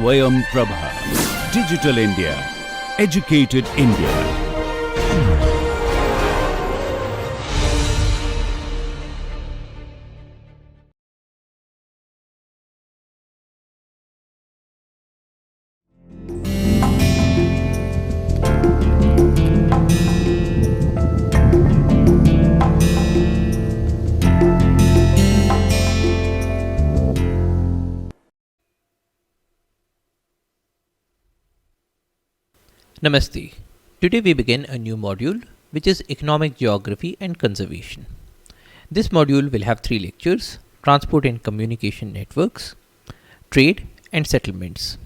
Swayam Prabha. Digital India. Educated India. Namaste. Today we begin a new module which is Economic Geography and Conservation. This module will have 3 lectures: Transport and Communication Networks, Trade and Settlements.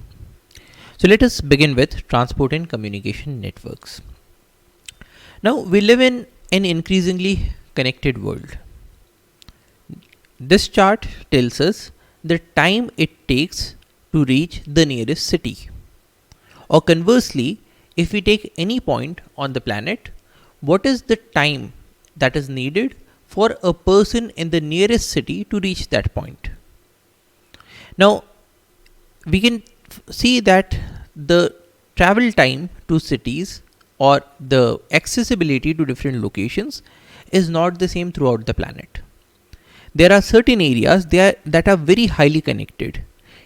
So let us begin with Transport and Communication Networks. Now we live in an increasingly connected world. This chart tells us the time it takes to reach the nearest city. Or conversely, if we take any point on the planet, what is the time that is needed for a person in the nearest city to reach that point? Now, we can see that the travel time to cities or the accessibility to different locations is not the same throughout the planet. There are certain areas that are very highly connected.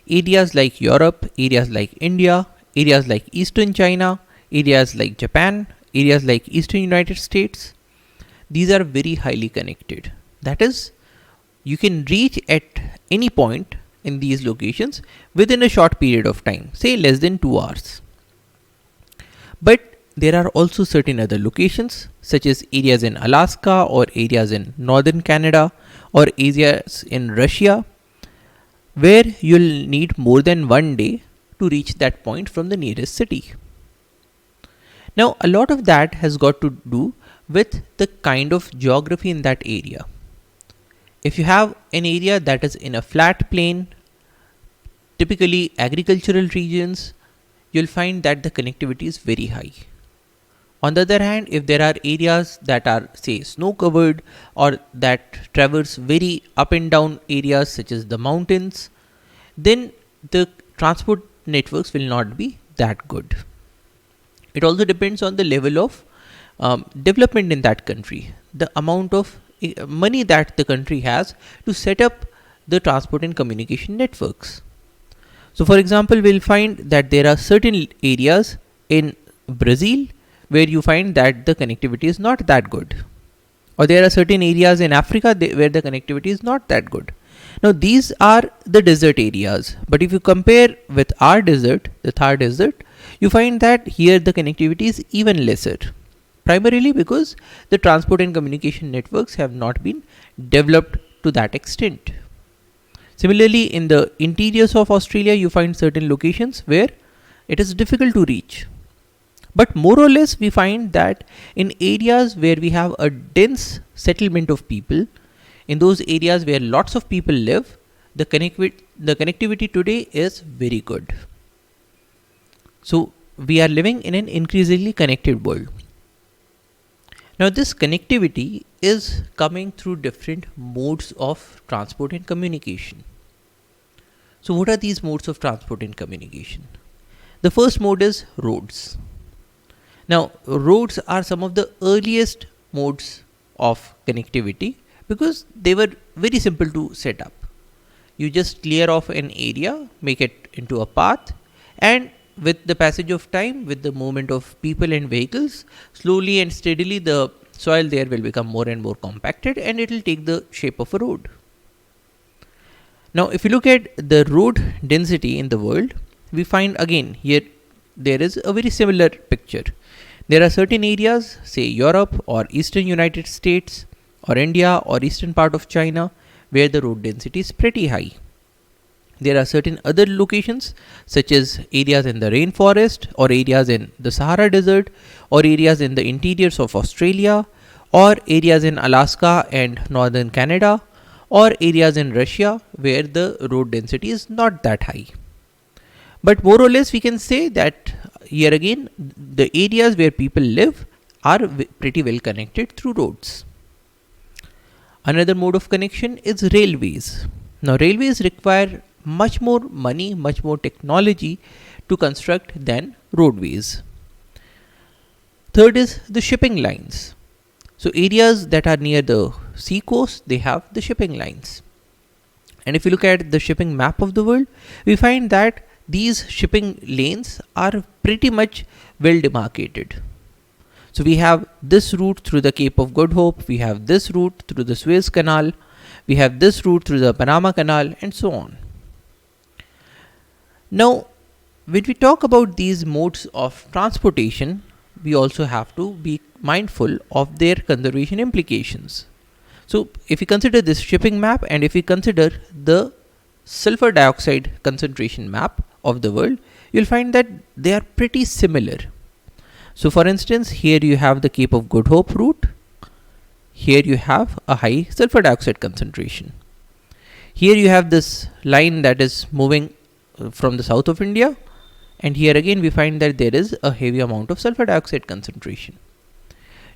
Areas like Europe, areas like India, areas like Eastern China, areas like Japan, areas like Eastern United States. These are very highly connected. That is, you can reach at any point in these locations within a short period of time, say less than 2 hours. But there are also certain other locations, such as areas in Alaska or areas in northern Canada or areas in Russia, where you'll need more than 1 day to reach that point from the nearest city. Now, a lot of that has got to do with the kind of geography in that area. If you have an area that is in a flat plain, typically agricultural regions, you'll find that the connectivity is very high. On the other hand, if there are areas that are, say, snow covered or that traverse very up and down areas such as the mountains, then the transport networks will not be that good. It also depends on the level of development in that country, the amount of money that the country has to set up the transport and communication networks. So, for example, we'll find that there are certain areas in Brazil where you find that the connectivity is not that good. Or there are certain areas in Africa where the connectivity is not that good. Now, these are the desert areas. But if you compare with our desert, the Thar desert, you find that here the connectivity is even lesser. Primarily because the transport and communication networks have not been developed to that extent. Similarly, in the interiors of Australia, you find certain locations where it is difficult to reach. But more or less, we find that in areas where we have a dense settlement of people, in those areas where lots of people live, the connectivity today is very good. So, we are living in an increasingly connected world. Now, this connectivity is coming through different modes of transport and communication. So, what are these modes of transport and communication? The first mode is roads. Now, roads are some of the earliest modes of connectivity because they were very simple to set up. You just clear off an area, make it into a path, and with the passage of time, with the movement of people and vehicles, slowly and steadily the soil there will become more and more compacted and it will take the shape of a road. Now, if you look at the road density in the world, we find again here there is a very similar picture. There are certain areas, say Europe or Eastern United States or India or eastern part of China, where the road density is pretty high. There are certain other locations such as areas in the rainforest or areas in the Sahara Desert or areas in the interiors of Australia or areas in Alaska and northern Canada or areas in Russia where the road density is not that high. But more or less we can say that here again the areas where people live are pretty well connected through roads. Another mode of connection is railways. Now railways require much more money, much more technology to construct than roadways. Third is the shipping lines. So areas that are near the sea coast, they have the shipping lines. And if you look at the shipping map of the world, we find that these shipping lanes are pretty much well demarcated. So we have this route through the Cape of Good Hope, we have this route through the Suez Canal, we have this route through the Panama Canal, and so on. Now, when we talk about these modes of transportation, we also have to be mindful of their conservation implications. So, if we consider this shipping map and if we consider the sulfur dioxide concentration map of the world, you'll find that they are pretty similar. So, for instance, here you have the Cape of Good Hope route. Here you have a high sulfur dioxide concentration. Here you have this line that is moving from the south of India, and here again we find that there is a heavy amount of sulfur dioxide concentration.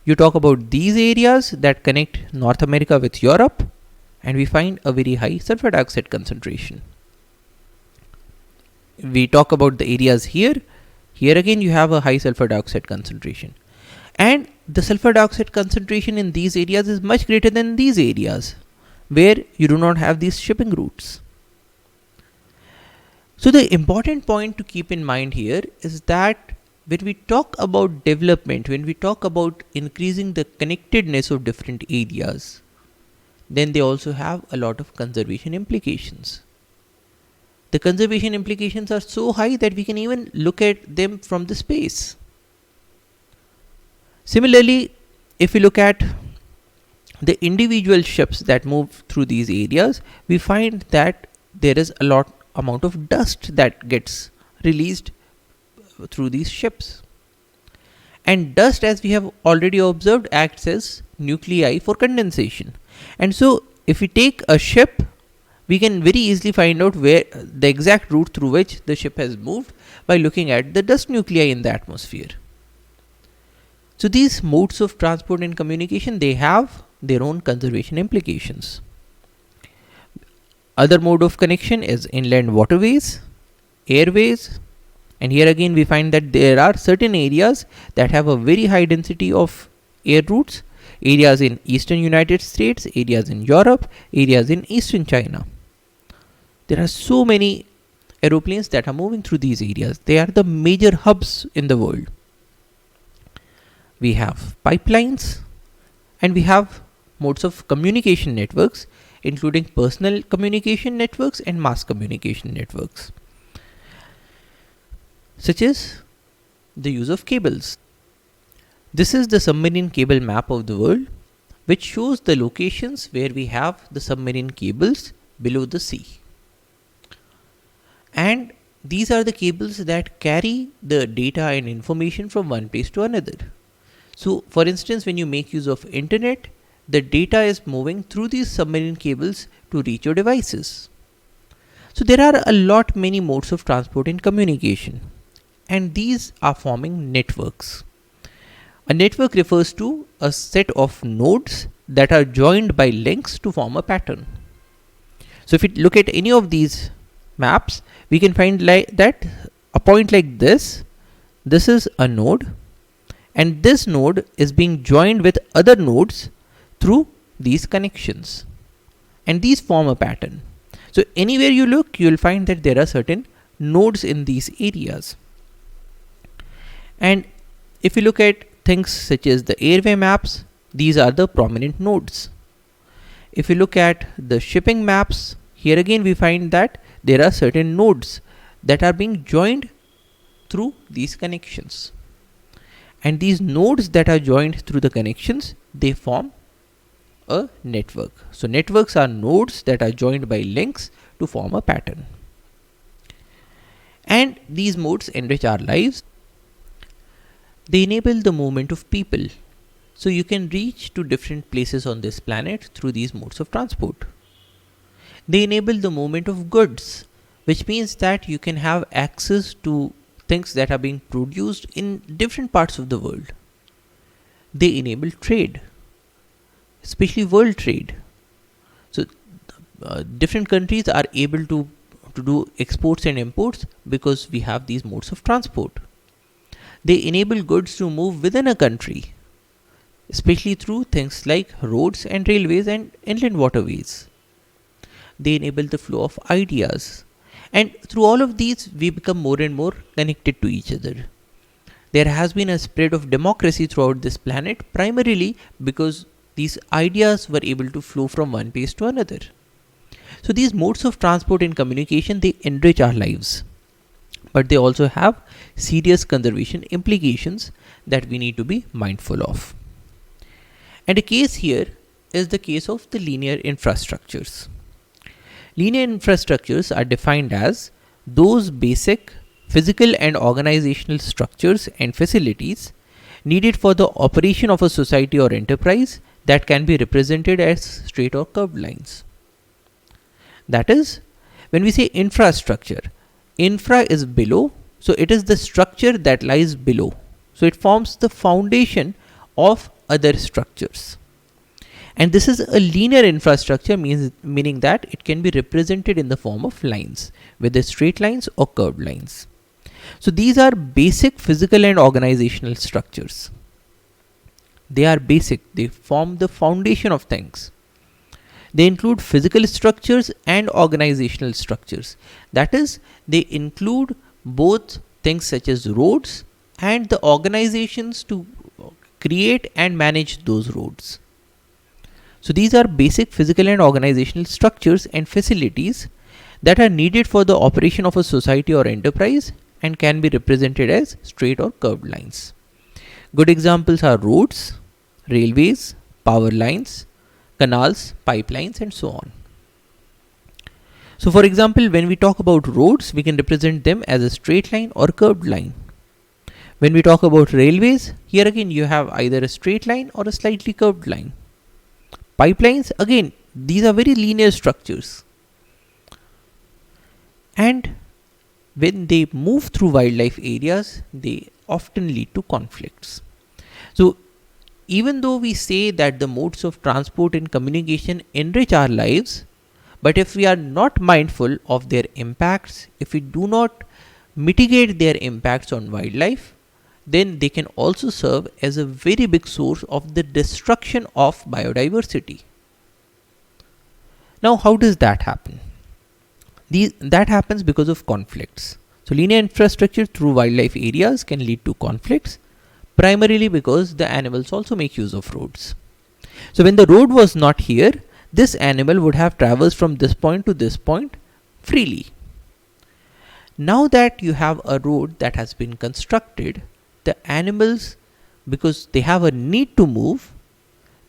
You talk about these areas that connect North America with Europe, and we find a very high sulfur dioxide concentration. We talk about the areas here. Here again you have a high sulfur dioxide concentration. And the sulfur dioxide concentration in these areas is much greater than these areas where you do not have these shipping routes. So the important point to keep in mind here is that when we talk about development, when we talk about increasing the connectedness of different areas, then they also have a lot of conservation implications. The conservation implications are so high that we can even look at them from the space. Similarly, if we look at the individual ships that move through these areas, we find that there is a lot amount of dust that gets released through these ships. And dust, as we have already observed, acts as nuclei for condensation. And so if we take a ship, we can very easily find out where the exact route through which the ship has moved by looking at the dust nuclei in the atmosphere. So these modes of transport and communication, they have their own conservation implications. Other mode of connection is inland waterways, airways, and here again we find that there are certain areas that have a very high density of air routes, areas in eastern United States, areas in Europe, areas in eastern China. There are so many aeroplanes that are moving through these areas. They are the major hubs in the world. We have pipelines and we have modes of communication networks, including personal communication networks and mass communication networks, such as the use of cables. This is the submarine cable map of the world, which shows the locations where we have the submarine cables below the sea. And these are the cables that carry the data and information from one place to another. So, for instance, when you make use of internet, the data is moving through these submarine cables to reach your devices. So there are a lot many modes of transport and communication, and these are forming networks. A network refers to a set of nodes that are joined by links to form a pattern. So if we look at any of these maps, we can find that a point like this is a node, and this node is being joined with other nodes through these connections, and these form a pattern. So anywhere you look, you will find that there are certain nodes in these areas. And if you look at things such as the airway maps, these are the prominent nodes. If you look at the shipping maps, here again we find that there are certain nodes that are being joined through these connections. And these nodes that are joined through the connections, they form a network. So networks are nodes that are joined by links to form a pattern. And these modes enrich our lives. They enable the movement of people. So you can reach to different places on this planet through these modes of transport. They enable the movement of goods, which means that you can have access to things that are being produced in different parts of the world. They enable trade, especially world trade. So different countries are able to to do exports and imports because we have these modes of transport. They enable goods to move within a country, especially through things like roads and railways and inland waterways. They enable the flow of ideas. And through all of these, we become more and more connected to each other. There has been a spread of democracy throughout this planet, primarily because these ideas were able to flow from one place to another. So these modes of transport and communication, they enrich our lives, but they also have serious conservation implications that we need to be mindful of. And a case here is the case of the linear infrastructures. Linear infrastructures are defined as those basic physical and organizational structures and facilities needed for the operation of a society or enterprise that can be represented as straight or curved lines. That is, when we say infrastructure, infra is below, so it is the structure that lies below. So it forms the foundation of other structures. And this is a linear infrastructure, meaning that it can be represented in the form of lines, whether straight lines or curved lines. So these are basic physical and organizational structures. They are basic, they form the foundation of things. They include physical structures and organizational structures. That is, they include both things such as roads and the organizations to create and manage those roads. So these are basic physical and organizational structures and facilities that are needed for the operation of a society or enterprise and can be represented as straight or curved lines. Good examples are roads, railways, power lines, canals, pipelines, and so on. So for example, when we talk about roads, we can represent them as a straight line or curved line. When we talk about railways, here again you have either a straight line or a slightly curved line. Pipelines, again, these are very linear structures. And when they move through wildlife areas, they often lead to conflicts. So even though we say that the modes of transport and communication enrich our lives, but if we are not mindful of their impacts, if we do not mitigate their impacts on wildlife, then they can also serve as a very big source of the destruction of biodiversity. Now, how does that happen? That happens because of conflicts. So linear infrastructure through wildlife areas can lead to conflicts, primarily because the animals also make use of roads. So when the road was not here, this animal would have traversed from this point to this point freely. Now that you have a road that has been constructed, the animals, because they have a need to move,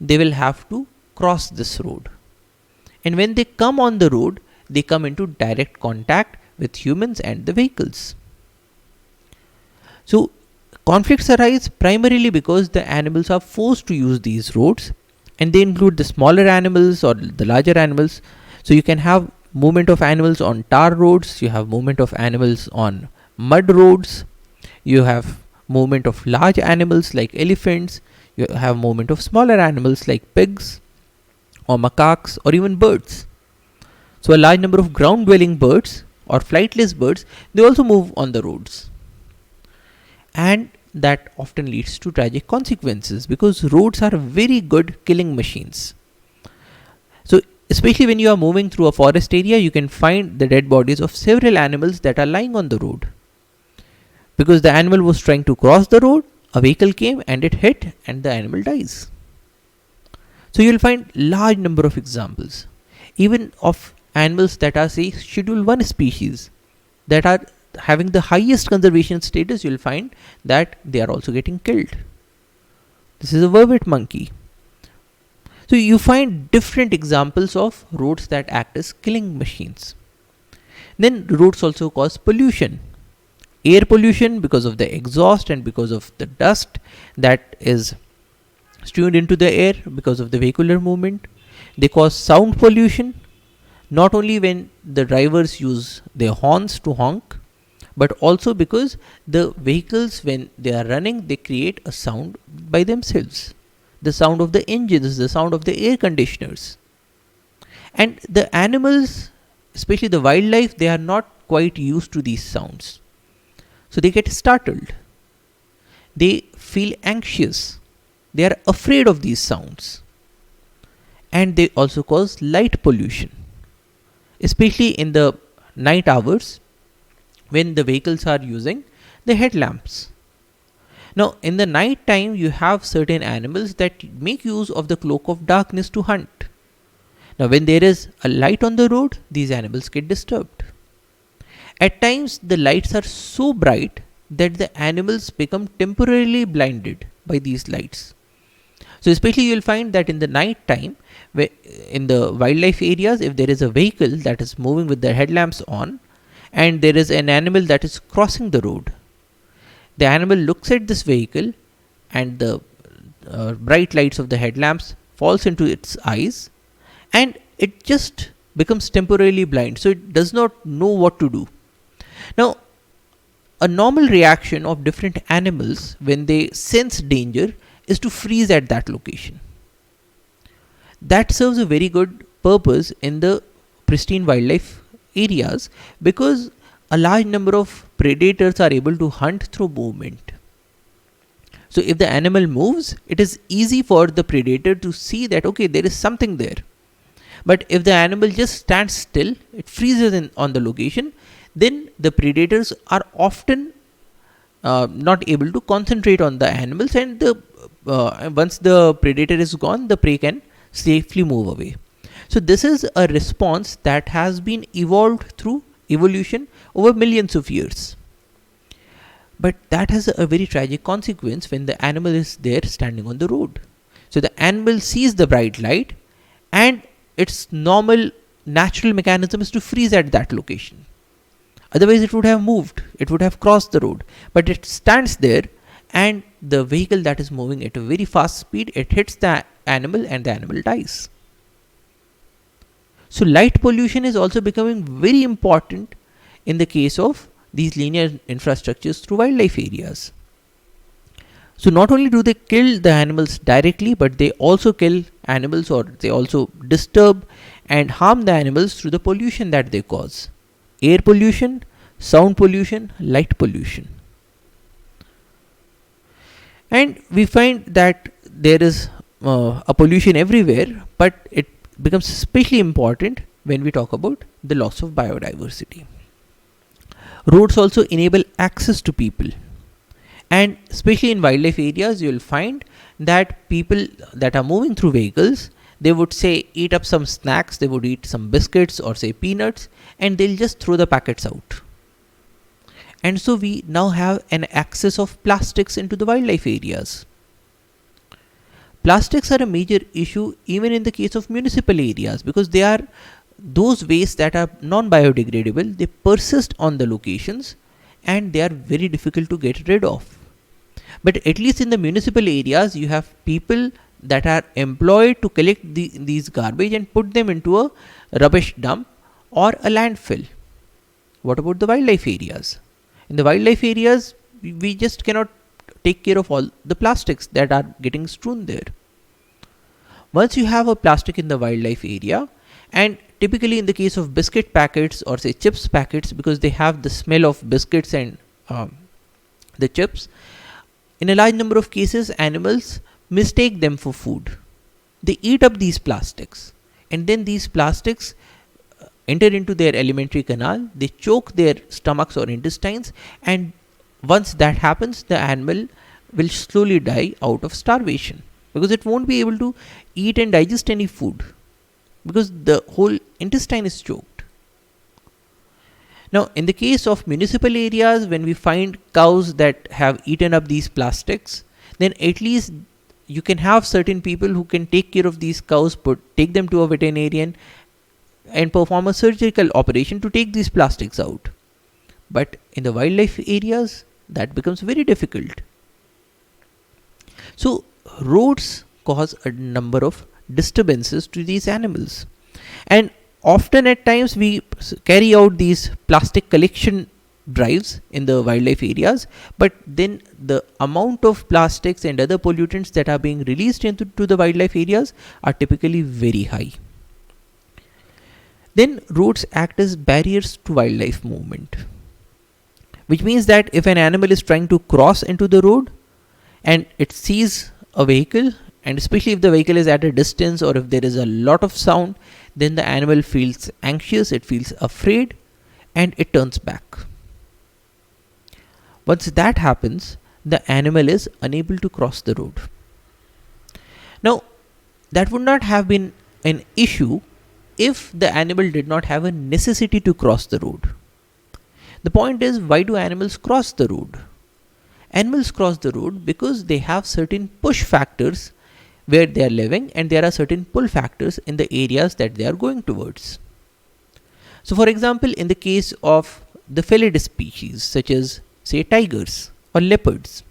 they will have to cross this road. And when they come on the road, they come into direct contact with humans and the vehicles. So conflicts arise primarily because the animals are forced to use these roads, and they include the smaller animals or the larger animals. So you can have movement of animals on tar roads, you have movement of animals on mud roads, you have movement of large animals like elephants, you have movement of smaller animals like pigs or macaques or even birds. So a large number of ground dwelling birds or flightless birds, they also move on the roads. And that often leads to tragic consequences because roads are very good killing machines. So especially when you are moving through a forest area, you can find the dead bodies of several animals that are lying on the road. Because the animal was trying to cross the road, a vehicle came and it hit and the animal dies. So you will find large number of examples, even of animals that are, say, Schedule 1 species that are having the highest conservation status. You will find that they are also getting killed. This is a vervet monkey. So you find different examples of roads that act as killing machines. Then roads also cause pollution. Air pollution because of the exhaust and because of the dust that is strewn into the air because of the vehicular movement. They cause sound pollution, not only when the drivers use their horns to honk, but also because the vehicles, when they are running, they create a sound by themselves. The sound of the engines, the sound of the air conditioners. And the animals especially the wildlife, they are not quite used to these sounds. So they get startled. They feel anxious. They are afraid of these sounds. And they also cause light pollution, especially in the night hours when the vehicles are using the headlamps. Now, in the night time, you have certain animals that make use of the cloak of darkness to hunt. Now, when there is a light on the road, these animals get disturbed. At times, the lights are so bright that the animals become temporarily blinded by these lights. So, especially you will find that in the night time, in the wildlife areas, if there is a vehicle that is moving with the headlamps on, and there is an animal that is crossing the road, the animal looks at this vehicle, and the bright lights of the headlamps falls into its eyes, and it just becomes temporarily blind, so it does not know what to do. Now, a normal reaction of different animals when they sense danger is to freeze at that location. That serves a very good purpose in the pristine wildlife areas, because a large number of predators are able to hunt through movement. So if the animal moves, it is easy for the predator to see that okay, there is something there. But if the animal just stands still, it freezes on the location, then the predators are often not able to concentrate on the animals, and once the predator is gone, the prey can safely move away. So this is a response that has been evolved through evolution over millions of years. But that has a very tragic consequence when the animal is there standing on the road. So the animal sees the bright light, and its normal natural mechanism is to freeze at that location. Otherwise it would have moved, it would have crossed the road, but it stands there, and the vehicle that is moving at a very fast speed, it hits the animal and the animal dies. So light pollution is also becoming very important in the case of these linear infrastructures through wildlife areas. So not only do they kill the animals directly, but they also kill animals, or they also disturb and harm the animals through the pollution that they cause. Air pollution, sound pollution, light pollution. And we find that there is a pollution everywhere, but it becomes especially important when we talk about the loss of biodiversity. Roads also enable access to people, and especially in wildlife areas, you will find that people that are moving through vehicles, they would say eat up some snacks, they would eat some biscuits or say peanuts, and they'll just throw the packets out. And so we now have an access of plastics into the wildlife areas. Plastics are a major issue even in the case of municipal areas, because they are those wastes that are non-biodegradable. They persist on the locations, and they are very difficult to get rid of. But at least in the municipal areas, you have people that are employed to collect these garbage and put them into a rubbish dump or a landfill. What about the wildlife areas? In the wildlife areas, we just cannot take care of all the plastics that are getting strewn there. Once you have a plastic in the wildlife area, and typically in the case of biscuit packets or say chips packets, because they have the smell of biscuits and the chips, in a large number of cases animals mistake them for food. They eat up these plastics, and then these plastics enter into their alimentary canal, they choke their stomachs or intestines, and once that happens, the animal will slowly die out of starvation, because it won't be able to eat and digest any food, because the whole intestine is choked. Now, in the case of municipal areas, when we find cows that have eaten up these plastics, then at least you can have certain people who can take care of these cows, take them to a veterinarian and perform a surgical operation to take these plastics out. But in the wildlife areas, that becomes very difficult. So roads cause a number of disturbances to these animals, and often at times we carry out these plastic collection drives in the wildlife areas, but then the amount of plastics and other pollutants that are being released into the wildlife areas are typically very high. Then roads act as barriers to wildlife movement, which means that if an animal is trying to cross into the road and it sees a vehicle, and especially if the vehicle is at a distance or if there is a lot of sound, then the animal feels anxious, it feels afraid, and it turns back. Once that happens, the animal is unable to cross the road. Now, that would not have been an issue if the animal did not have a necessity to cross the road. The point is, why do animals cross the road? Animals cross the road because they have certain push factors where they are living, and there are certain pull factors in the areas that they are going towards. So, for example, in the case of the felid species such as, say, tigers or leopards,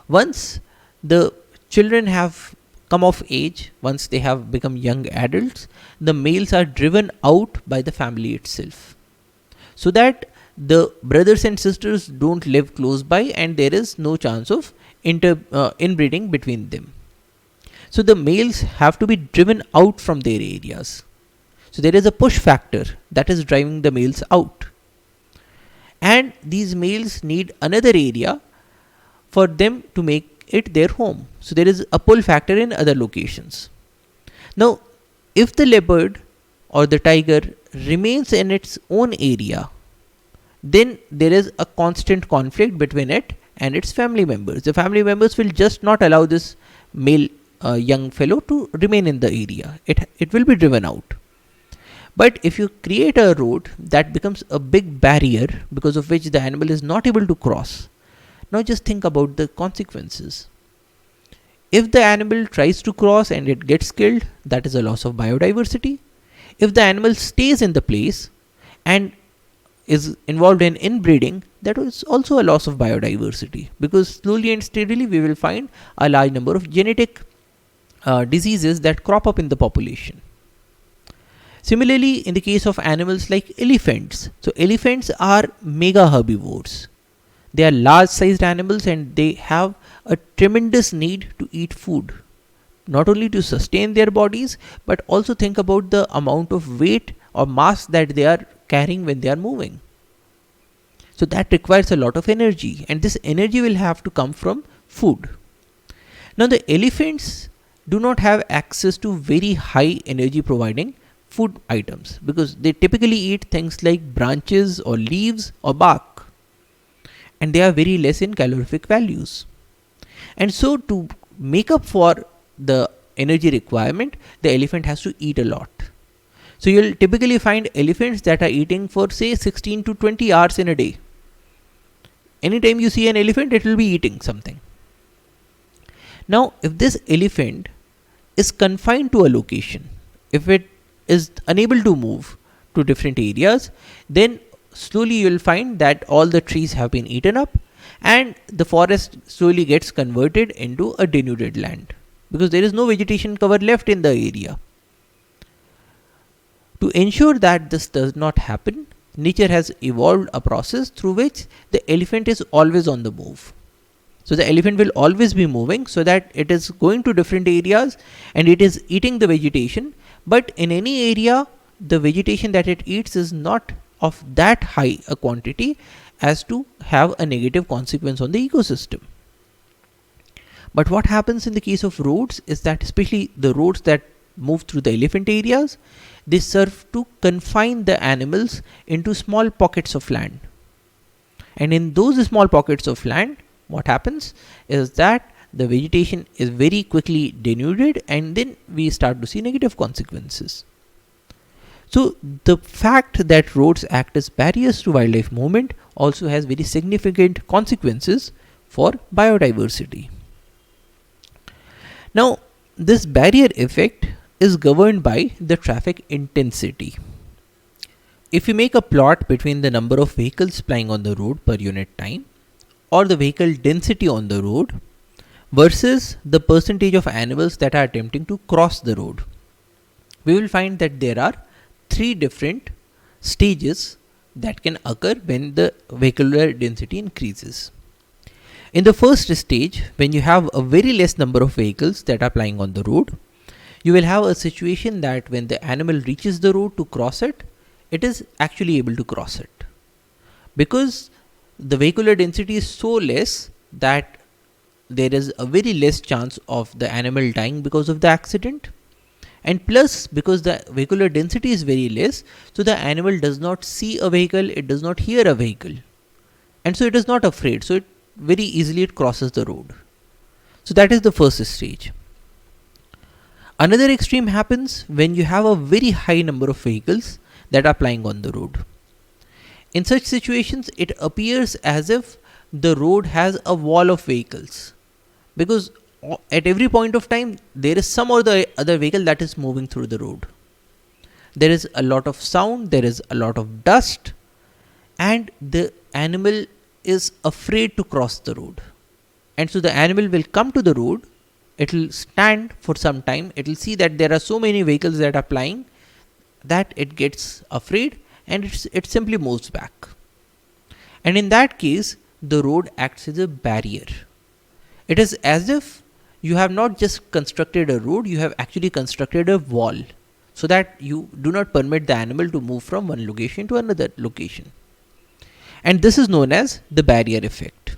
once the children have come of age, once they have become young adults, the males are driven out by the family itself, so that the brothers and sisters don't live close by and there is no chance of inbreeding between them. So the males have to be driven out from their areas. So there is a push factor that is driving the males out, and these males need another area for them to make it their home. So there is a pull factor in other locations. Now, if the leopard or the tiger remains in its own area, then there is a constant conflict between it and its family members. The family members will just not allow this male young fellow to remain in the area. It will be driven out. But if you create a road that becomes a big barrier because of which the animal is not able to cross, now just think about the consequences. If the animal tries to cross and it gets killed, that is a loss of biodiversity. If the animal stays in the place and is involved in inbreeding, that is also a loss of biodiversity, because slowly and steadily we will find a large number of genetic diseases that crop up in the population. Similarly, in the case of animals like elephants, so elephants are mega herbivores. They are large sized animals and they have a tremendous need to eat food, not only to sustain their bodies, but also think about the amount of weight or mass that they are carrying when they are moving. So that requires a lot of energy, and this energy will have to come from food. Now, the elephants do not have access to very high energy providing food items because they typically eat things like branches or leaves or bark, and they are very less in calorific values. And so to make up for the energy requirement, the elephant has to eat a lot. So you'll typically find elephants that are eating for, say, 16 to 20 hours in a day. Anytime you see an elephant, it will be eating something. Now, if this elephant is confined to a location, if it is unable to move to different areas, then slowly you will find that all the trees have been eaten up and the forest slowly gets converted into a denuded land because there is no vegetation cover left in the area. To ensure that this does not happen, nature has evolved a process through which the elephant is always on the move. So the elephant will always be moving so that it is going to different areas and it is eating the vegetation, but in any area the vegetation that it eats is not of that high a quantity as to have a negative consequence on the ecosystem. But what happens in the case of roads is that, especially the roads that move through the elephant areas, they serve to confine the animals into small pockets of land. And in those small pockets of land, what happens is that the vegetation is very quickly denuded and then we start to see negative consequences. So the fact that roads act as barriers to wildlife movement also has very significant consequences for biodiversity. Now, this barrier effect is governed by the traffic intensity. If you make a plot between the number of vehicles plying on the road per unit time or the vehicle density on the road versus the percentage of animals that are attempting to cross the road, we will find that there are three different stages that can occur when the vehicular density increases. In the first stage, when you have a very less number of vehicles that are plying on the road, you will have a situation that when the animal reaches the road to cross it, it is actually able to cross it, because the vehicular density is so less that there is a very less chance of the animal dying because of the accident. And plus, because the vehicular density is very less, so the animal does not see a vehicle, it does not hear a vehicle, and so it is not afraid, so it very easily it crosses the road. So that is the first stage. Another extreme happens when you have a very high number of vehicles that are plying on the road. In such situations, it appears as if the road has a wall of vehicles, because at every point of time there is some or the other vehicle that is moving through the road. There is a lot of sound, there is a lot of dust, and the animal is afraid to cross the road. And so the animal will come to the road, it will stand for some time, it will see that there are so many vehicles that are plying that it gets afraid, and it simply moves back. And in that case, the road acts as a barrier. It is as if you have not just constructed a road, you have actually constructed a wall, so that you do not permit the animal to move from one location to another location. And this is known as the barrier effect.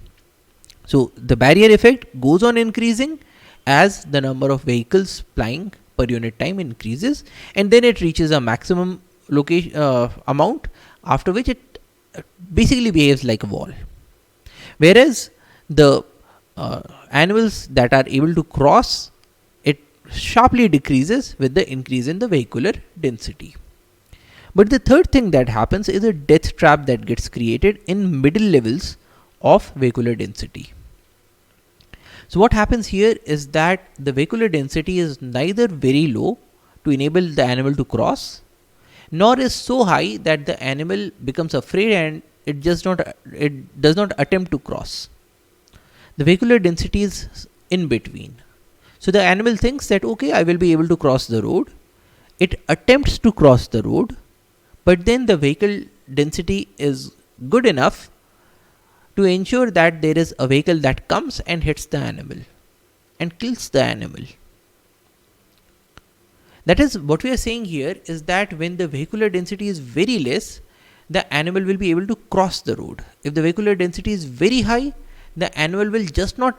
So the barrier effect goes on increasing as the number of vehicles plying per unit time increases, and then it reaches a maximum location amount, after which it basically behaves like a wall. Whereas the animals that are able to cross, it sharply decreases with the increase in the vehicular density. But the third thing that happens is a death trap that gets created in middle levels of vehicular density. So what happens here is that the vehicular density is neither very low to enable the animal to cross, nor is so high that the animal becomes afraid and it does not attempt to cross. The vehicular density is in between. So the animal thinks that, okay, I will be able to cross the road. It attempts to cross the road, but then the vehicle density is good enough to ensure that there is a vehicle that comes and hits the animal and kills the animal. That is, what we are saying here is that when the vehicular density is very less, the animal will be able to cross the road. If the vehicular density is very high, the animal will just not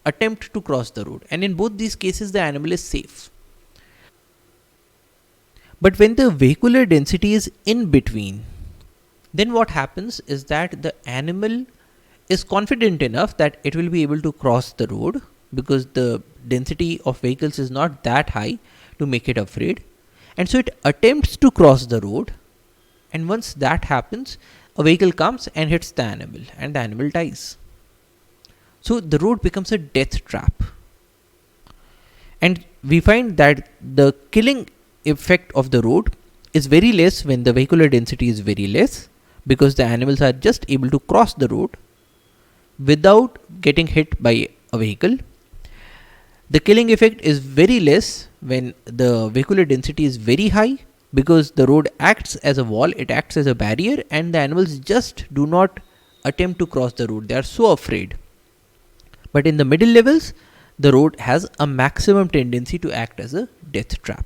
attempt to cross the road, and in both these cases the animal is safe. But when the vehicular density is in between, then what happens is that the animal is confident enough that it will be able to cross the road, because the density of vehicles is not that high to make it afraid, and so it attempts to cross the road, and once that happens, a vehicle comes and hits the animal and the animal dies. So the road becomes a death trap, and we find that the killing effect of the road is very less when the vehicular density is very less, because the animals are just able to cross the road without getting hit by a vehicle. The killing effect is very less when the vehicular density is very high, because the road acts as a wall, it acts as a barrier, and the animals just do not attempt to cross the road. They are so afraid. But in the middle levels, the road has a maximum tendency to act as a death trap.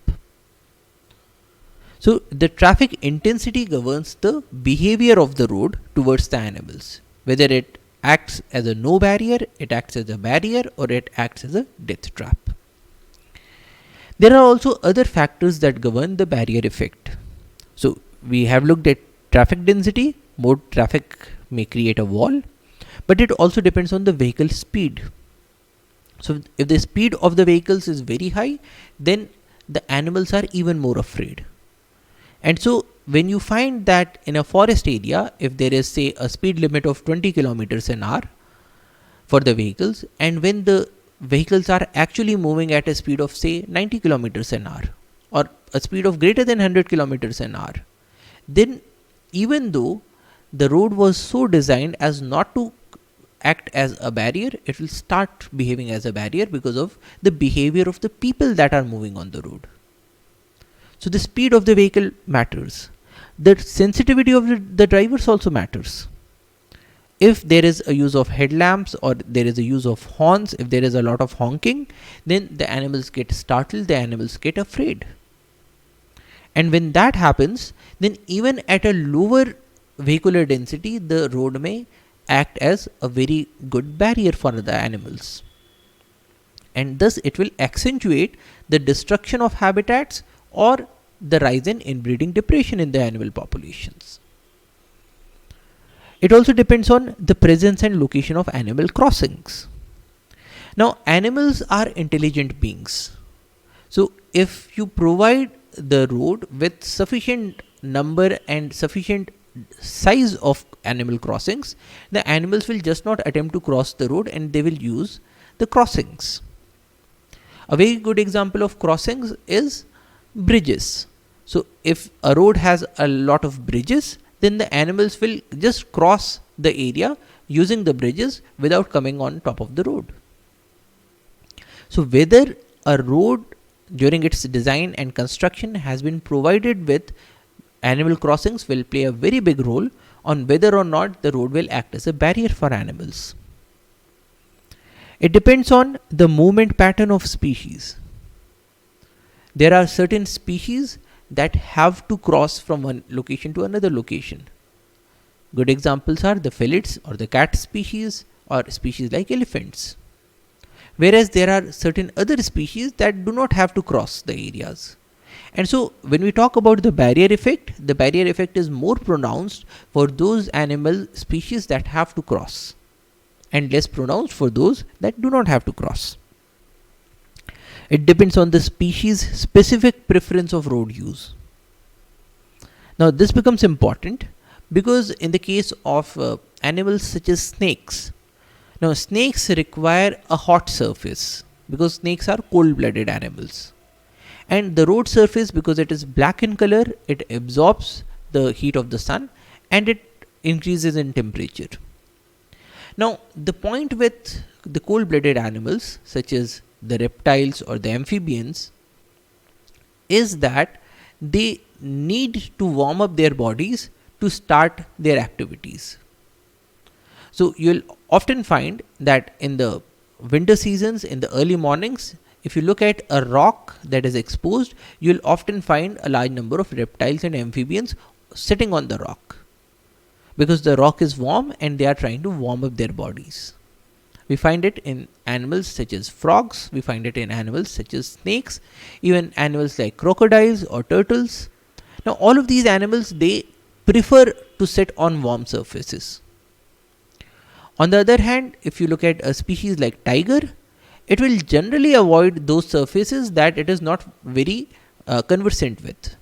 So the traffic intensity governs the behavior of the road towards the animals, whether it acts as a no barrier, it acts as a barrier, or it acts as a death trap. There are also other factors that govern the barrier effect. So we have looked at traffic density. More traffic may create a wall, but it also depends on the vehicle speed. So if the speed of the vehicles is very high, then the animals are even more afraid. And so when you find that in a forest area, if there is, say, a speed limit of 20 kilometers an hour for the vehicles, and when the vehicles are actually moving at a speed of, say, 90 kilometers an hour, or a speed of greater than 100 kilometers an hour, then even though the road was so designed as not to act as a barrier, it will start behaving as a barrier because of the behavior of the people that are moving on the road. So the speed of the vehicle matters. The sensitivity of the drivers also matters. if there is a use of headlamps or there is a use of horns, if there is a lot of honking, then the animals get startled, the animals get afraid. And when that happens, then even at a lower vehicular density, the road may act as a very good barrier for the animals. And thus it will accentuate the destruction of habitats or the rise in inbreeding depression in the animal populations. It also depends on the presence and location of animal crossings. Now, animals are intelligent beings. So, if you provide the road with sufficient number and sufficient size of animal crossings, the animals will just not attempt to cross the road and they will use the crossings. A very good example of crossings is bridges. So, if a road has a lot of bridges, then the animals will just cross the area using the bridges without coming on top of the road. So, whether a road during its design and construction has been provided with animal crossings will play a very big role on whether or not the road will act as a barrier for animals. It depends on the movement pattern of species. There are certain species that have to cross from one location to another location. Good examples are the felids or the cat species or species like elephants. Whereas there are certain other species that do not have to cross the areas. And so when we talk about the barrier effect is more pronounced for those animal species that have to cross and less pronounced for those that do not have to cross. It depends on the species specific preference of road use. Now this becomes important because in the case of animals such as snakes, now snakes require a hot surface because snakes are cold-blooded animals. And the road surface, because it is black in color, it absorbs the heat of the sun and it increases in temperature. Now the point with the cold-blooded animals such as the reptiles or the amphibians is that they need to warm up their bodies to start their activities. So you'll often find that in the winter seasons, in the early mornings, if you look at a rock that is exposed, you'll often find a large number of reptiles and amphibians sitting on the rock because the rock is warm and they are trying to warm up their bodies. We find it in animals such as frogs, we find it in animals such as snakes, even animals like crocodiles or turtles. Now all of these animals, they prefer to sit on warm surfaces. On the other hand, if you look at a species like tiger, it will generally avoid those surfaces that it is not very conversant with.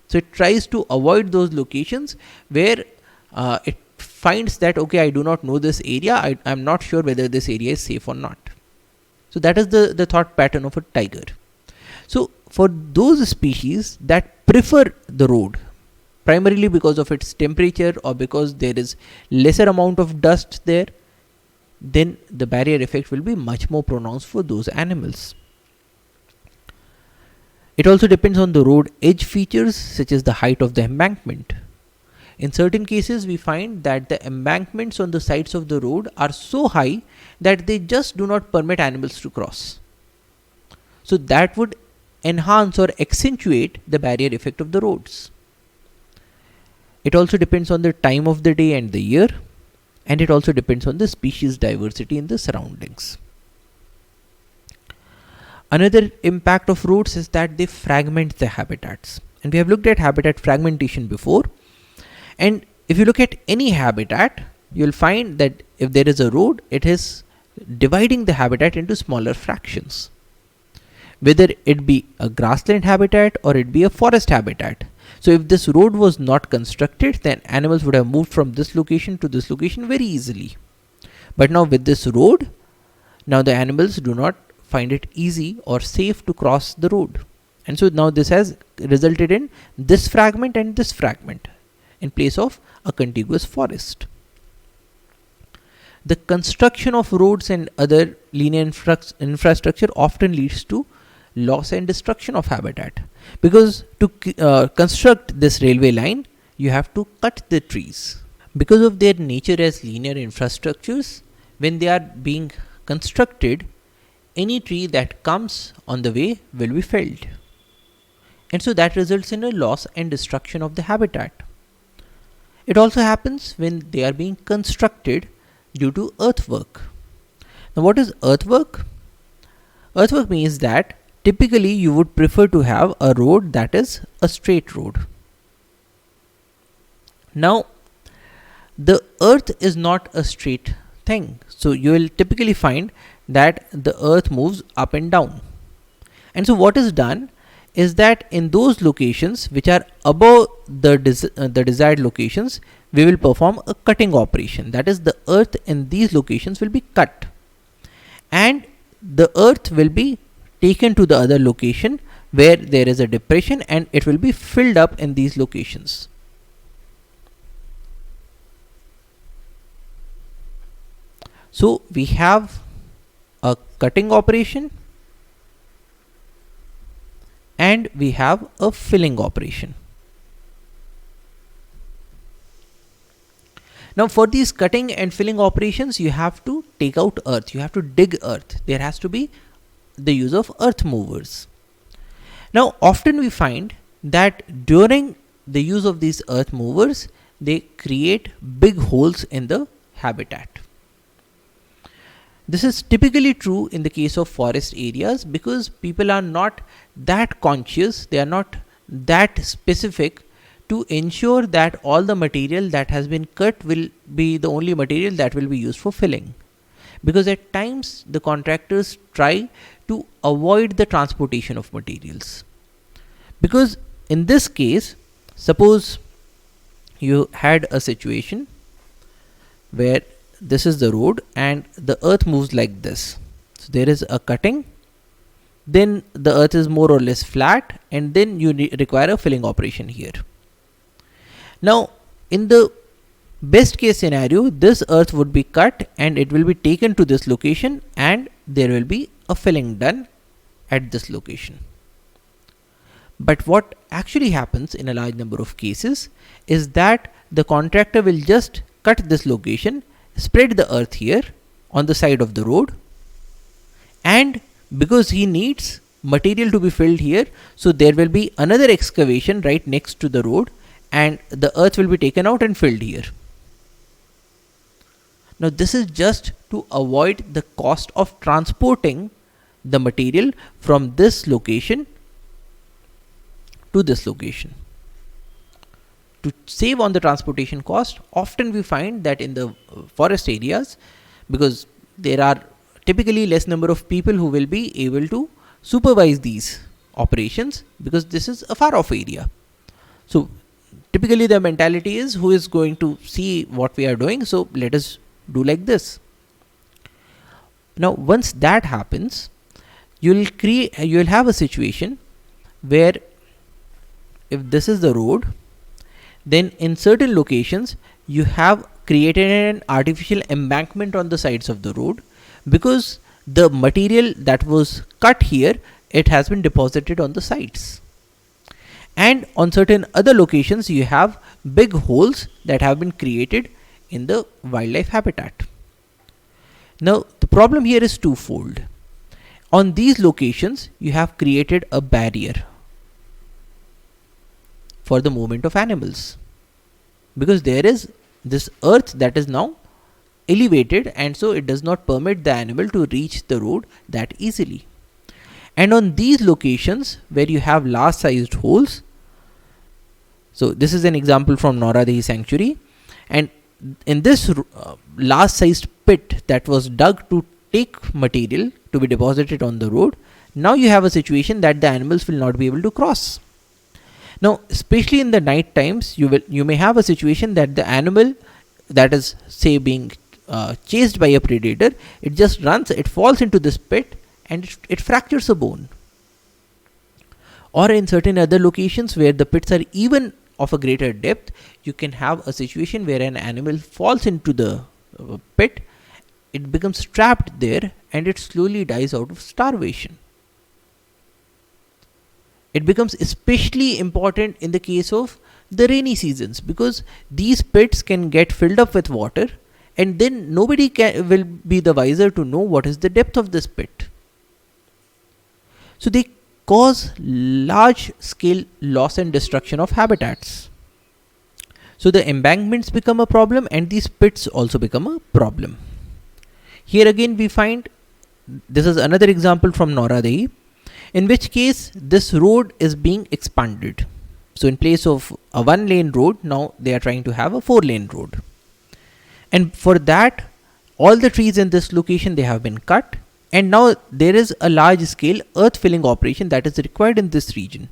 So it tries to avoid those locations where it finds that, okay, I do not know this area, I am not sure whether this area is safe or not. So that is the thought pattern of a tiger. So for those species that prefer the road, primarily because of its temperature or because there is lesser amount of dust there, then the barrier effect will be much more pronounced for those animals. It also depends on the road edge features such as the height of the embankment. In certain cases, we find that the embankments on the sides of the road are so high that they just do not permit animals to cross. So that would enhance or accentuate the barrier effect of the roads. It also depends on the time of the day and the year, and it also depends on the species diversity in the surroundings. Another impact of roads is that they fragment the habitats, and we have looked at habitat fragmentation before. And if you look at any habitat, you'll find that if there is a road, it is dividing the habitat into smaller fractions. Whether it be a grassland habitat or it be a forest habitat. So if this road was not constructed, then animals would have moved from this location to this location very easily. But now with this road, now the animals do not find it easy or safe to cross the road. And so now this has resulted in this fragment and this fragment in place of a contiguous forest. The construction of roads and other linear infrastructure often leads to loss and destruction of habitat, because to construct this railway line, you have to cut the trees. Because of their nature as linear infrastructures, when they are being constructed, any tree that comes on the way will be felled. And so that results in a loss and destruction of the habitat. It also happens when they are being constructed due to earthwork. Now, what is earthwork? Earthwork means that typically you would prefer to have a road that is a straight road. Now, the earth is not a straight thing, so you will typically find that the earth moves up and down. And so what is done is that in those locations which are above the desired locations, we will perform a cutting operation. That is, the earth in these locations will be cut, and the earth will be taken to the other location where there is a depression, and it will be filled up in these locations. So we have a cutting operation and we have a filling operation. Now, for these cutting and filling operations, you have to take out earth, you have to dig earth. There has to be the use of earth movers. Now, often we find that during the use of these earth movers, they create big holes in the habitat. This is typically true in the case of forest areas because people are not that conscious, they are not that specific to ensure that all the material that has been cut will be the only material that will be used for filling. Because at times the contractors try to avoid the transportation of materials. Because in this case, suppose you had a situation where this is the road and the earth moves like this. So there is a cutting, then the earth is more or less flat, and then you require a filling operation here. Now, in the best case scenario, this earth would be cut and it will be taken to this location, and there will be a filling done at this location. But what actually happens in a large number of cases is that the contractor will just cut this location, spread the earth here on the side of the road, and because he needs material to be filled here, so there will be another excavation right next to the road, and the earth will be taken out and filled here. Now, this is just to avoid the cost of transporting the material from this location to this location. To save on the transportation cost, often we find that in the forest areas, because there are typically less number of people who will be able to supervise these operations, because this is a far off area. So typically the mentality is, who is going to see what we are doing, so let us do like this. Now, once that happens, you will have a situation where if this is the road, then in certain locations you have created an artificial embankment on the sides of the road, because the material that was cut here, it has been deposited on the sides. And on certain other locations you have big holes that have been created in the wildlife habitat. Now, the problem here is twofold. On these locations you have created a barrier for the movement of animals, because there is this earth that is now elevated, and so it does not permit the animal to reach the road that easily. And on these locations where you have large sized holes, so this is an example from Nauradehi sanctuary, and in this large sized pit that was dug to take material to be deposited on the road, now you have a situation that the animals will not be able to cross. Now, especially in the night times, you may have a situation that the animal that is, say, being chased by a predator, it just runs, it falls into this pit and it fractures a bone. Or in certain other locations where the pits are even of a greater depth, you can have a situation where an animal falls into the pit, it becomes trapped there, and it slowly dies out of starvation. It becomes especially important in the case of the rainy seasons, because these pits can get filled up with water, and then nobody will be the wiser to know what is the depth of this pit. So they cause large scale loss and destruction of habitats. So the embankments become a problem, and these pits also become a problem. Here again we find, this is another example from Noradehi, in which case this road is being expanded. So in place of a 1-lane road, now they are trying to have a 4-lane road. And for that, all the trees in this location, they have been cut. And now there is a large scale earth filling operation that is required in this region.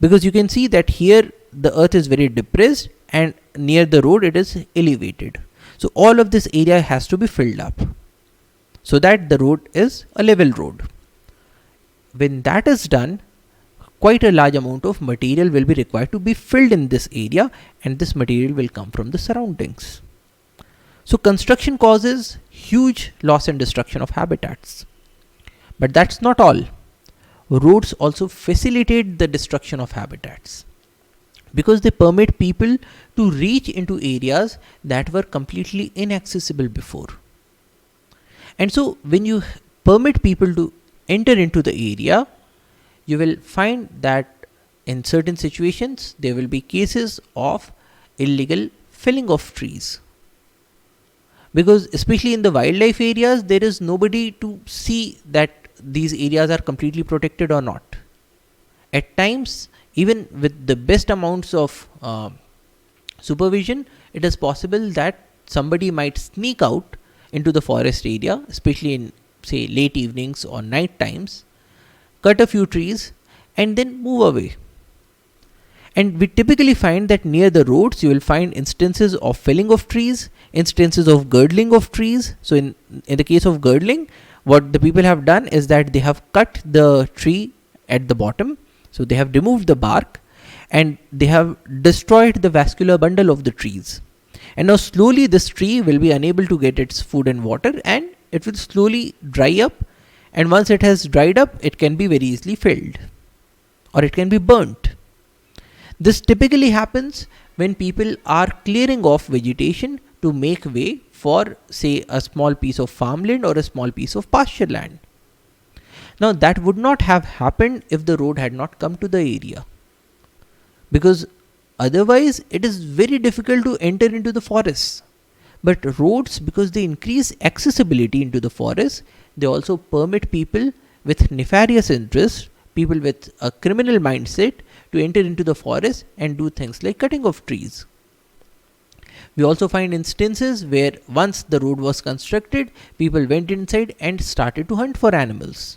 Because you can see that here the earth is very depressed, and near the road it is elevated. So all of this area has to be filled up, so that the road is a level road. When that is done, quite a large amount of material will be required to be filled in this area, and this material will come from the surroundings. So construction causes huge loss and destruction of habitats. But that's not all. Roads also facilitate the destruction of habitats, because they permit people to reach into areas that were completely inaccessible before. And so when you permit people to enter into the area, you will find that in certain situations there will be cases of illegal felling of trees. Because especially in the wildlife areas, there is nobody to see that these areas are completely protected or not. At times, even with the best amounts of supervision, it is possible that somebody might sneak out into the forest area, especially in, say, late evenings or night times, cut a few trees and then move away. And we typically find that near the roads you will find instances of felling of trees, instances of girdling of trees. So in the case of girdling, what the people have done is that they have cut the tree at the bottom. So they have removed the bark and they have destroyed the vascular bundle of the trees. And now slowly this tree will be unable to get its food and water, and it will slowly dry up. And once it has dried up, it can be very easily felled, or it can be burnt. This typically happens when people are clearing off vegetation to make way for, say, a small piece of farmland or a small piece of pasture land. Now that would not have happened if the road had not come to the area, because otherwise it is very difficult to enter into the forests. But roads, because they increase accessibility into the forest, they also permit people with nefarious interests, people with a criminal mindset, to enter into the forest and do things like cutting of trees. We also find instances where once the road was constructed, people went inside and started to hunt for animals.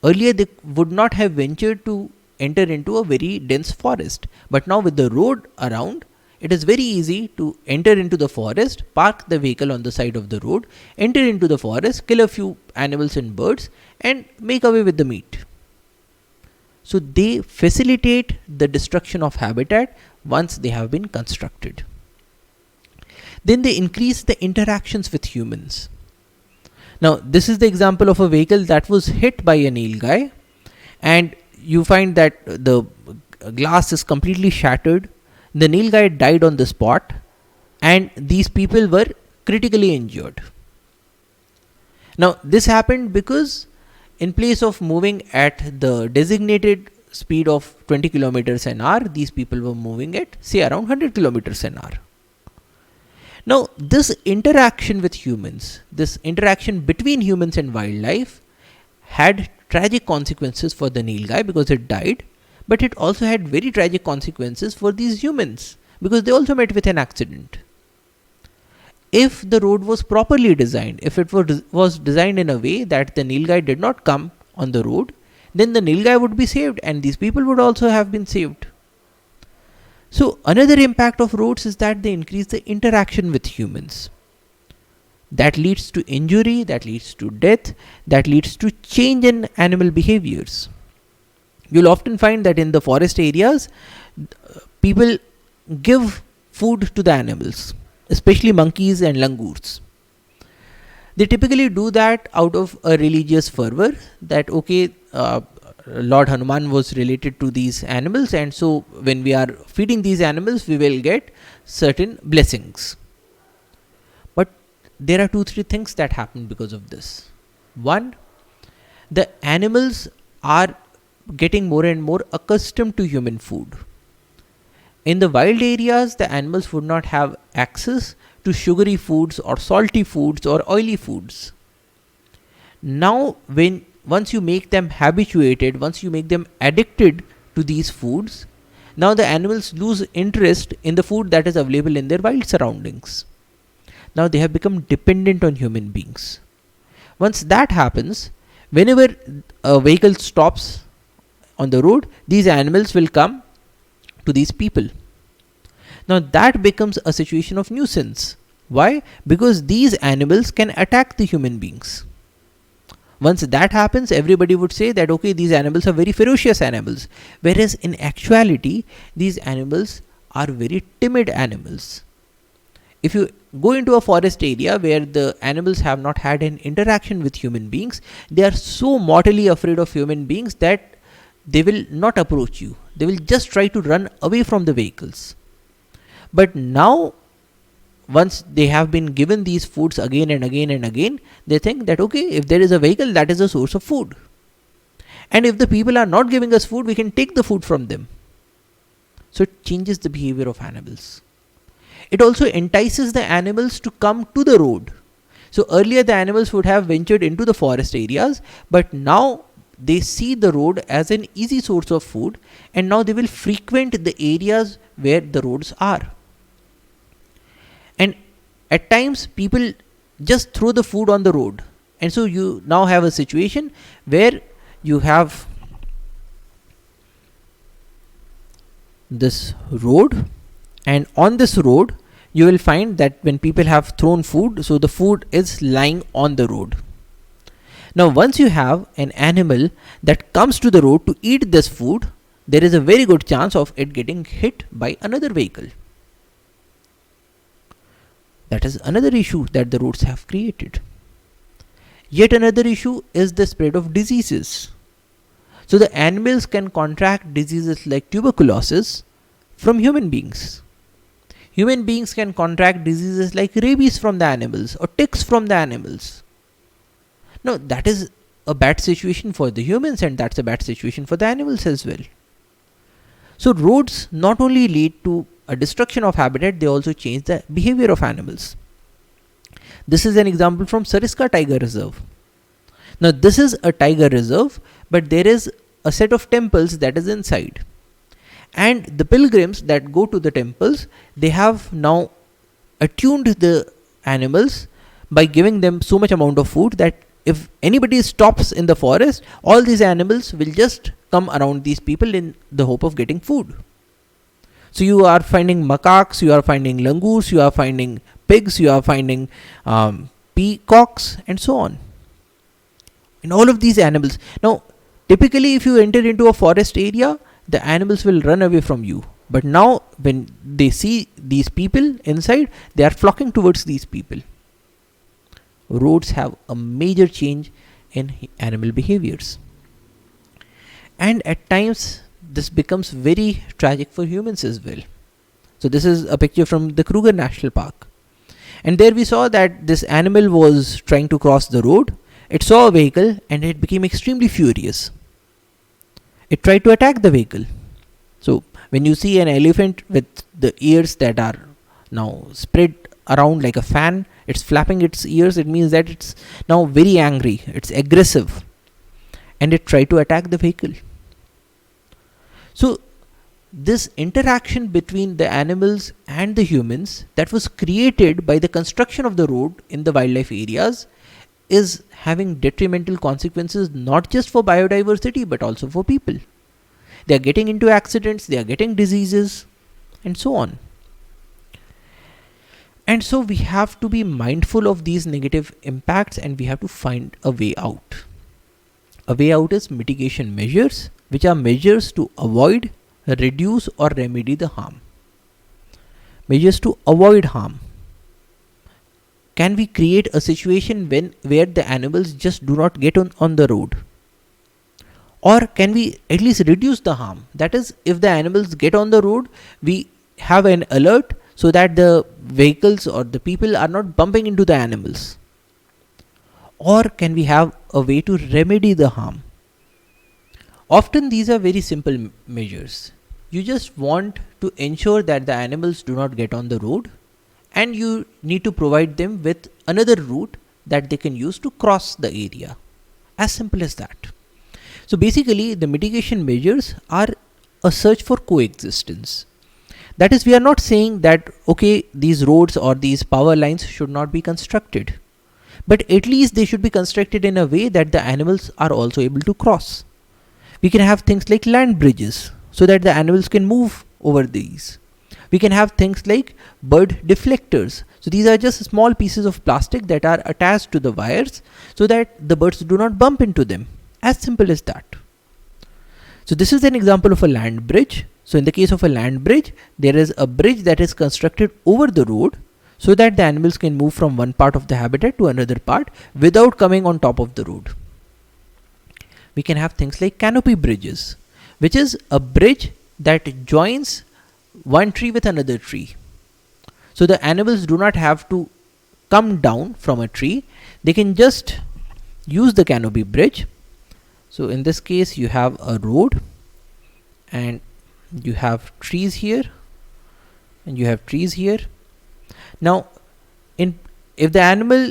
Earlier they would not have ventured to enter into a very dense forest, but now with the road around, it is very easy to enter into the forest, park the vehicle on the side of the road, enter into the forest, kill a few animals and birds, and make away with the meat. So they facilitate the destruction of habitat once they have been constructed. Then they increase the interactions with humans. Now this is the example of a vehicle that was hit by a nilgai, and you find that the glass is completely shattered. The nilgai died on the spot, and these people were critically injured. Now this happened because in place of moving at the designated speed of 20 kilometers an hour, these people were moving at, say, around 100 kilometers an hour. Now this interaction with humans, this interaction between humans and wildlife, had tragic consequences for the nilgai because it died, but it also had very tragic consequences for these humans because they also met with an accident. If the road was properly designed, if it was designed in a way that the nilgai did not come on the road, then the nilgai would be saved and these people would also have been saved. So another impact of roads is that they increase the interaction with humans. That leads to injury, that leads to death, that leads to change in animal behaviors. You'll often find that in the forest areas, people give food to the animals, especially monkeys and langurs. They typically do that out of a religious fervor that, okay, Lord Hanuman was related to these animals, and so when we are feeding these animals, we will get certain blessings. But there are 2-3 things that happen because of this. One, the animals are getting more and more accustomed to human food. In the wild areas, the animals would not have access to sugary foods or salty foods or oily foods. Now, once you make them habituated, once you make them addicted to these foods, now the animals lose interest in the food that is available in their wild surroundings. Now they have become dependent on human beings. Once that happens, whenever a vehicle stops on the road, these animals will come to these people. Now that becomes a situation of nuisance. Why? Because these animals can attack the human beings. Once that happens, everybody would say that okay, these animals are very ferocious animals, whereas in actuality these animals are very timid animals. If you go into a forest area where the animals have not had an interaction with human beings, they are so mortally afraid of human beings that they will not approach you. They will just try to run away from the vehicles. But now, once they have been given these foods again and again and again, they think that okay, if there is a vehicle, that is a source of food. And if the people are not giving us food, we can take the food from them. So it changes the behavior of animals. It also entices the animals to come to the road. So earlier the animals would have ventured into the forest areas, but now they see the road as an easy source of food, and now they will frequent the areas where the roads are. And at times people just throw the food on the road, and so you now have a situation where you have this road, and on this road you will find that when people have thrown food, so the food is lying on the road. Now once you have an animal that comes to the road to eat this food, there is a very good chance of it getting hit by another vehicle. That is another issue that the roads have created. Yet another issue is the spread of diseases. So the animals can contract diseases like tuberculosis from human beings. Human beings can contract diseases like rabies from the animals or ticks from the animals. Now that is a bad situation for the humans, and that's a bad situation for the animals as well. So roads not only lead to a destruction of habitat, they also change the behavior of animals. This is an example from Sariska Tiger Reserve. Now this is a tiger reserve, but there is a set of temples that is inside. And the pilgrims that go to the temples, they have now attuned the animals by giving them so much amount of food that if anybody stops in the forest, all these animals will just come around these people in the hope of getting food. So you are finding macaques, you are finding langurs, you are finding pigs, you are finding peacocks, and so on. In all of these animals. Now, typically if you enter into a forest area, the animals will run away from you. But now when they see these people inside, they are flocking towards these people. Roads have a major change in animal behaviors. And at times this becomes very tragic for humans as well. So this is a picture from the Kruger National Park. And there we saw that this animal was trying to cross the road. It saw a vehicle and it became extremely furious. It tried to attack the vehicle. So when you see an elephant with the ears that are now spread around like a fan, it's flapping its ears, it means that it's now very angry, it's aggressive, and it tried to attack the vehicle. So this interaction between the animals and the humans that was created by the construction of the road in the wildlife areas is having detrimental consequences not just for biodiversity but also for people. They are getting into accidents, they are getting diseases, and so on. And so we have to be mindful of these negative impacts, and we have to find a way out. A way out is mitigation measures, which are measures to avoid, reduce or remedy the harm. Measures to avoid harm. Can we create a situation where the animals just do not get on the road? Or can we at least reduce the harm? That is, if the animals get on the road, we have an alert so that the vehicles or the people are not bumping into the animals. Or can we have a way to remedy the harm? Often these are very simple measures. You just want to ensure that the animals do not get on the road, and you need to provide them with another route that they can use to cross the area. As simple as that. So basically, the mitigation measures are a search for coexistence. That is, we are not saying that okay, these roads or these power lines should not be constructed, but at least they should be constructed in a way that the animals are also able to cross. We can have things like land bridges so that the animals can move over these. We can have things like bird deflectors. So these are just small pieces of plastic that are attached to the wires so that the birds do not bump into them. As simple as that. So this is an example of a land bridge. So in the case of a land bridge, there is a bridge that is constructed over the road so that the animals can move from one part of the habitat to another part without coming on top of the road. We can have things like canopy bridges, which is a bridge that joins one tree with another tree. So the animals do not have to come down from a tree. They can just use the canopy bridge. So in this case, you have a road and you have trees here and you have trees here. Now, if the animal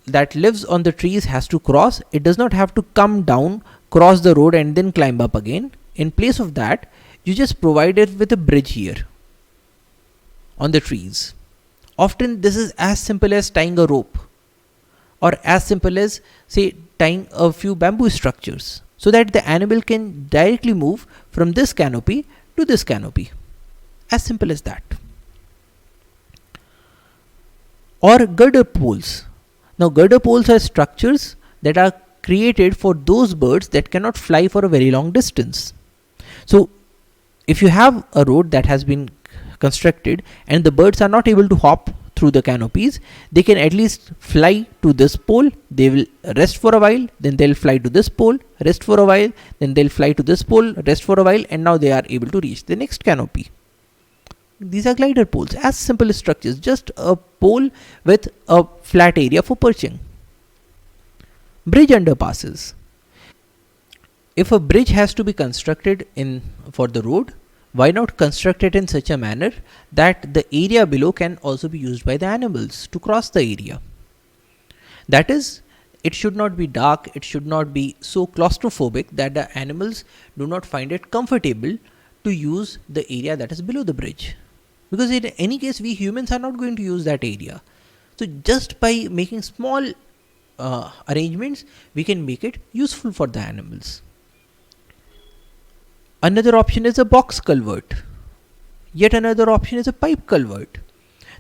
that lives on the trees has to cross, it does not have to come down, cross the road and then climb up again. In place of that, you just provide it with a bridge here on the trees. Often this is as simple as tying a rope, or as simple as, say, tying a few bamboo structures so that the animal can directly move from this canopy to this canopy. As simple as that. Or girder poles. Now girder poles are structures that are created for those birds that cannot fly for a very long distance. So if you have a road that has been constructed and the birds are not able to hop through the canopies, they can at least fly to this pole, they will rest for a while, then they'll fly to this pole, rest for a while, then they'll fly to this pole, rest for a while, and now they are able to reach the next canopy. These are glider poles, as simple as structures, just a pole with a flat area for perching. Bridge underpasses. If a bridge has to be constructed for the road, why not construct it in such a manner that the area below can also be used by the animals to cross the area? That is, it should not be dark, it should not be so claustrophobic that the animals do not find it comfortable to use the area that is below the bridge. Because in any case, we humans are not going to use that area. So just by making small arrangements, we can make it useful for the animals. Another option is a box culvert. Yet another option is a pipe culvert.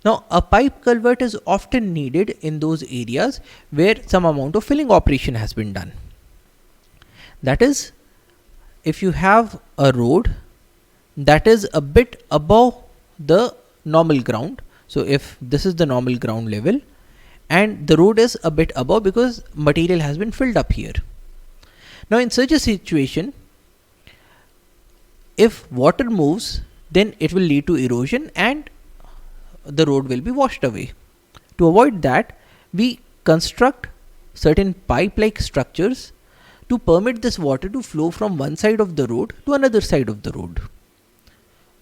Now, a pipe culvert is often needed in those areas where some amount of filling operation has been done. That is, if you have a road that is a bit above the normal ground. So if this is the normal ground level and the road is a bit above because material has been filled up here. Now in such a situation, if water moves, then it will lead to erosion and the road will be washed away. To avoid that, we construct certain pipe-like structures to permit this water to flow from one side of the road to another side of the road.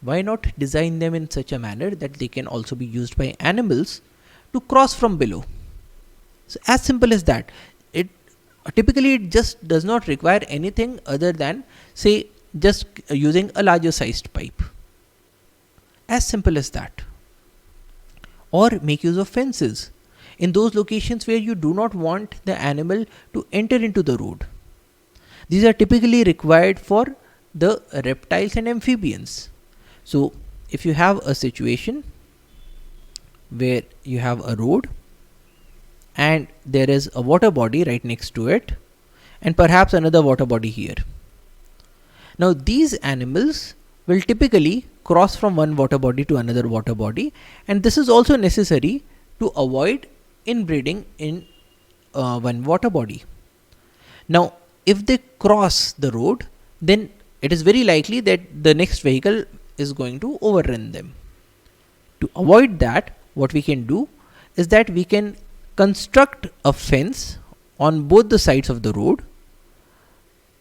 Why not design them in such a manner that they can also be used by animals to cross from below? So as simple as that. Typically it just does not require anything other than, say, just using a larger sized pipe. As simple as that. Or make use of fences in those locations where you do not want the animal to enter into the road. These are typically required for the reptiles and amphibians. So if you have a situation where you have a road and there is a water body right next to it and perhaps another water body here. Now these animals will typically cross from one water body to another water body, and this is also necessary to avoid inbreeding in one water body. Now if they cross the road, then it is very likely that the next vehicle is going to overrun them. To avoid that, what we can do is that we can construct a fence on both the sides of the road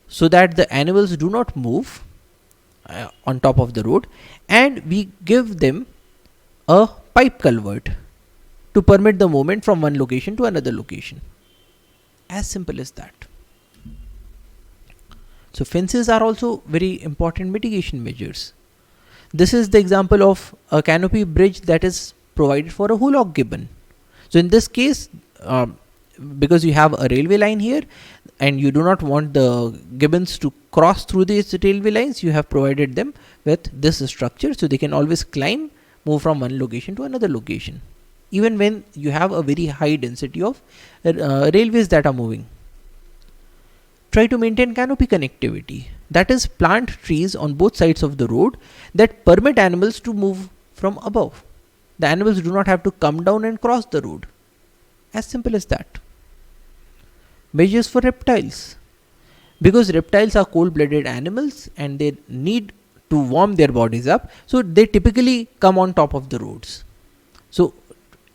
so that the animals do not move on top of the road, and we give them a pipe culvert to permit the movement from one location to another location. As simple as that. So fences are also very important mitigation measures. This is the example of a canopy bridge that is provided for a hulock gibbon. So in this case, because you have a railway line here and you do not want the gibbons to cross through these railway lines, you have provided them with this structure so they can always climb, move from one location to another location, even when you have a very high density of railways that are moving. Try to maintain canopy connectivity, that is, plant trees on both sides of the road that permit animals to move from above. The animals do not have to come down and cross the road. As simple as that. Measures for reptiles. Because reptiles are cold-blooded animals and they need to warm their bodies up, so they typically come on top of the roads. So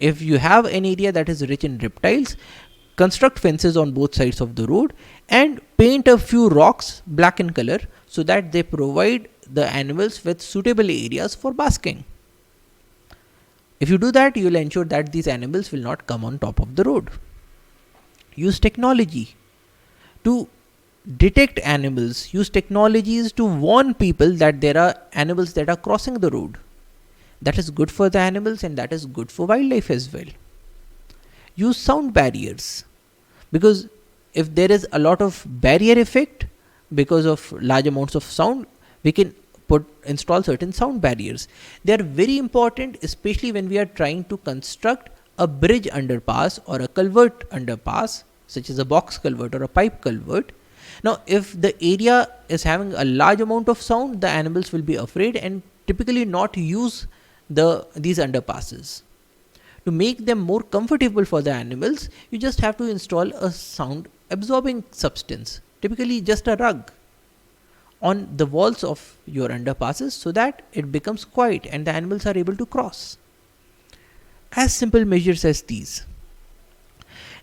if you have an area that is rich in reptiles, construct fences on both sides of the road and paint a few rocks black in color so that they provide the animals with suitable areas for basking. If you do that, you will ensure that these animals will not come on top of the road. Use technology to detect animals. Use technologies to warn people that there are animals that are crossing the road. That is good for the animals and that is good for wildlife as well. Use sound barriers, because if there is a lot of barrier effect because of large amounts of sound, we can install certain sound barriers. They are very important, especially when we are trying to construct a bridge underpass or a culvert underpass, such as a box culvert or a pipe culvert. Now, if the area is having a large amount of sound, the animals will be afraid and typically not use these underpasses. To make them more comfortable for the animals, you just have to install a sound absorbing substance, typically just a rug, on the walls of your underpasses so that it becomes quiet and the animals are able to cross. As simple measures as these.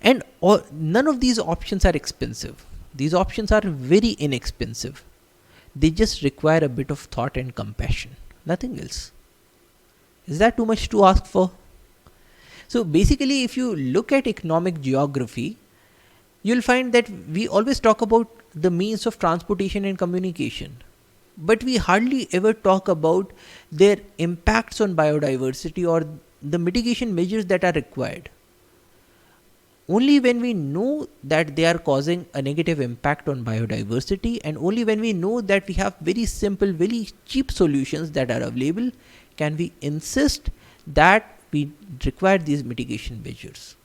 And none of these options are expensive. These options are very inexpensive. They just require a bit of thought and compassion, nothing else. Is that too much to ask for? So basically, if you look at economic geography, you'll find that we always talk about the means of transportation and communication, but we hardly ever talk about their impacts on biodiversity or the mitigation measures that are required. Only when we know that they are causing a negative impact on biodiversity, and only when we know that we have very simple, very cheap solutions that are available, can we insist that we require these mitigation measures.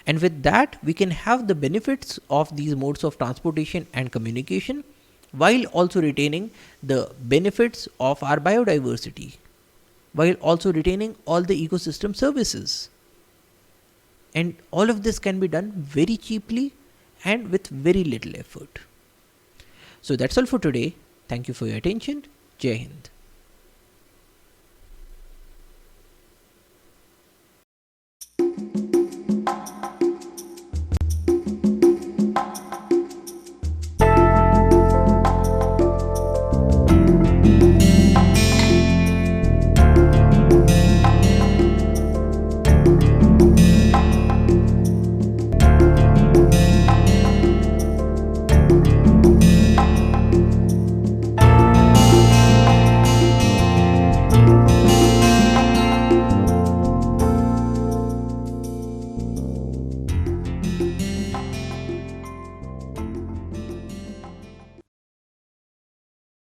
And with that, we can have the benefits of these modes of transportation and communication while also retaining the benefits of our biodiversity, while also retaining all the ecosystem services. And all of this can be done very cheaply and with very little effort. So that's all for today. Thank you for your attention. Jai Hind.